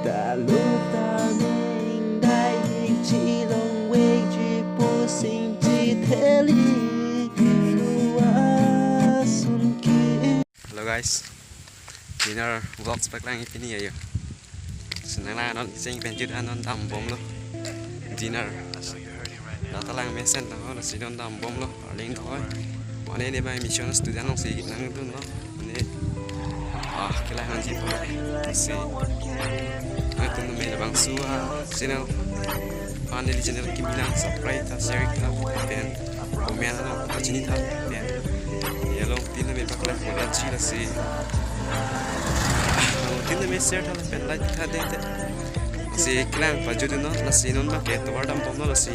đã lúc ta nên đại định chỉ lòng quê chỉ bố sinh chỉ thế lý Hello guys, dinner vlogs back lang ini ya. Senang lah non sing penjudan non tambom lo. Dinner. Data lang mesen tang lo si non tambom lo. Ling thôi. Mana ni bay mission student nong si nang tu no. Ni kailangan jeep lo. Si. Itu no may bang suha. Channel. Panel channel kimilang subscribe ta share ta. Ben. Komen no. Ajini ta. Ben. Yellow tin में पकड़ा पूरा अच्छी लसी tin में share था पे like था देते si klang pa judu no lasi non ma ke to wadam pom no lasi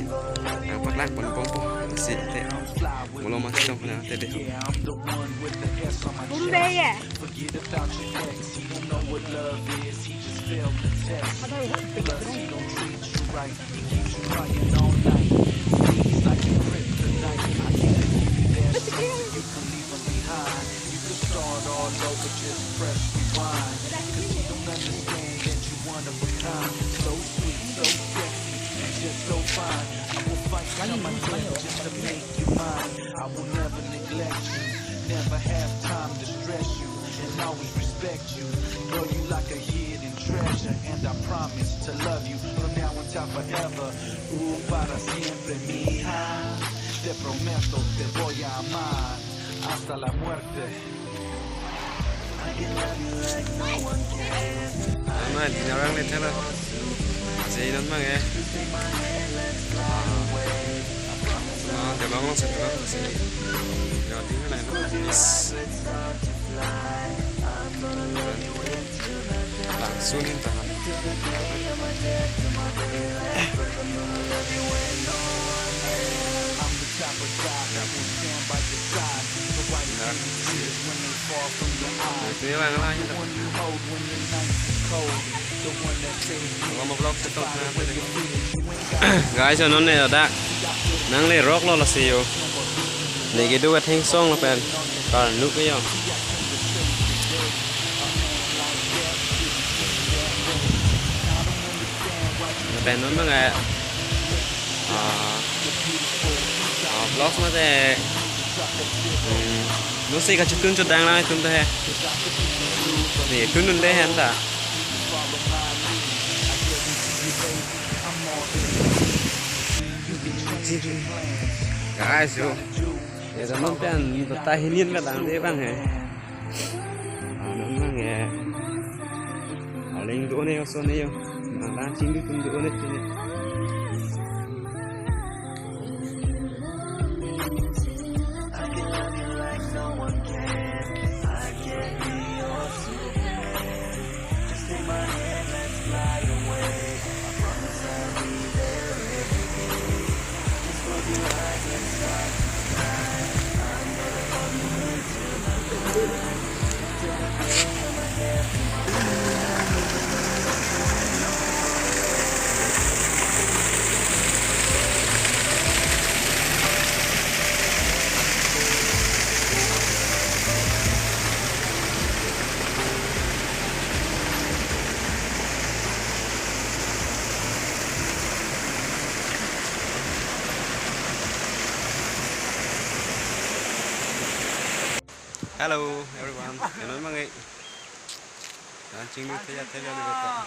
ang paklang pon pom lasi te mulo ma tong na te de bumbe ye Start all over, just press rewind. Cause you don't understand that you one of a kind. So sweet, so sexy, and just so fine. I will fight till my death just to make you mine. I will never neglect you, never have time to stress you, and always respect you. Know you like a hidden treasure, and I promise to love you from now until forever. Para siempre, mija. Te prometo, te voy a amar hasta la muerte. Mà thì nó đang lên thế nào gì nó mà nghe để bóng nó sẽ có gì rồi tiếng này nó lặng xuống lên tầng Ini lang lah ini. Có một lốc sẽ tốt ha. Guys, cho nó này là đã nắng lên rock lo là xíu. Để cái đuôi thanh song là phải còn nước cái gì. Bên nó mới nghe. Vlog nó sẽ nó sẽ có chút chút đang lại chúng ta hè thì cứ luôn đấy hắn ta cái gì để cho nó bên tay hiên cái đằng đấy băng hè nó mang nghe ở lên chỗ này ở này mà đang chính cái chỗ này Hello everyone, chào đón mọi người. Đang chính thức thấy được không?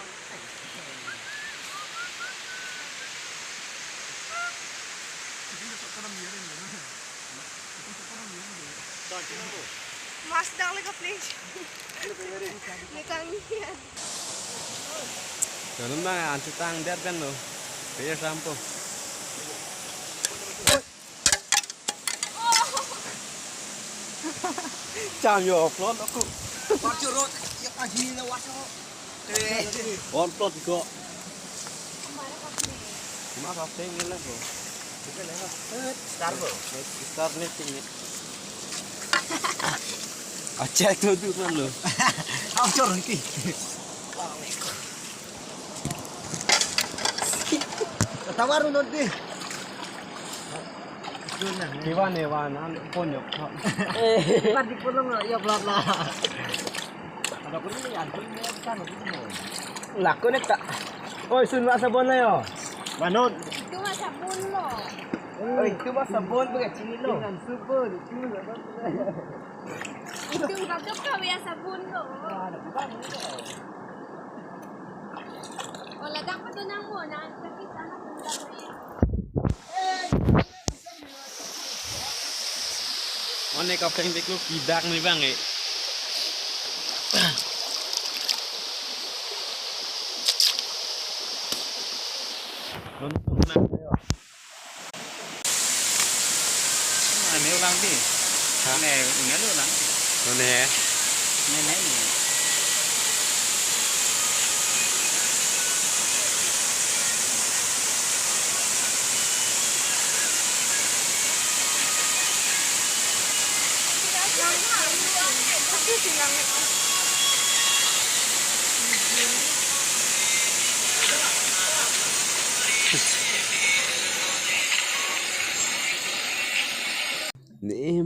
Mas dah lagi please. Nikangnya. Chào đón mọi người, ăn tang đẹp bên rồi. Bây giờ sampo. Chào nhiều plot aku. Water road, ya pagi ni water road. On plot ko. Cuma apa yang ni lah bro. Kita lewat. Start bro. Start ni sini. Aceh tu kan lo. Acor ni. Tawaru nanti. Kiwan ni wan, an pun yok. Pati pun lo yok lah. Ada pun ni an pun ni kan lo. Laku ni tak. Oi, sun mak sabun lah yo. Manut. Itu mah sabun lo. Oi, itu mah sabun pakai sini lo. Itu bagus kau ya sabun lo. Oh, ladang pa doon ang mo. Nakakita na kung gagawin. Món này cà phê biết lúc kỳ đặc này vang ấy. Nó nặng đấy rồi. Nếu lăng đi. Hả? Này nhớ luôn lắm. Nó nè. Nè nè nè. Nè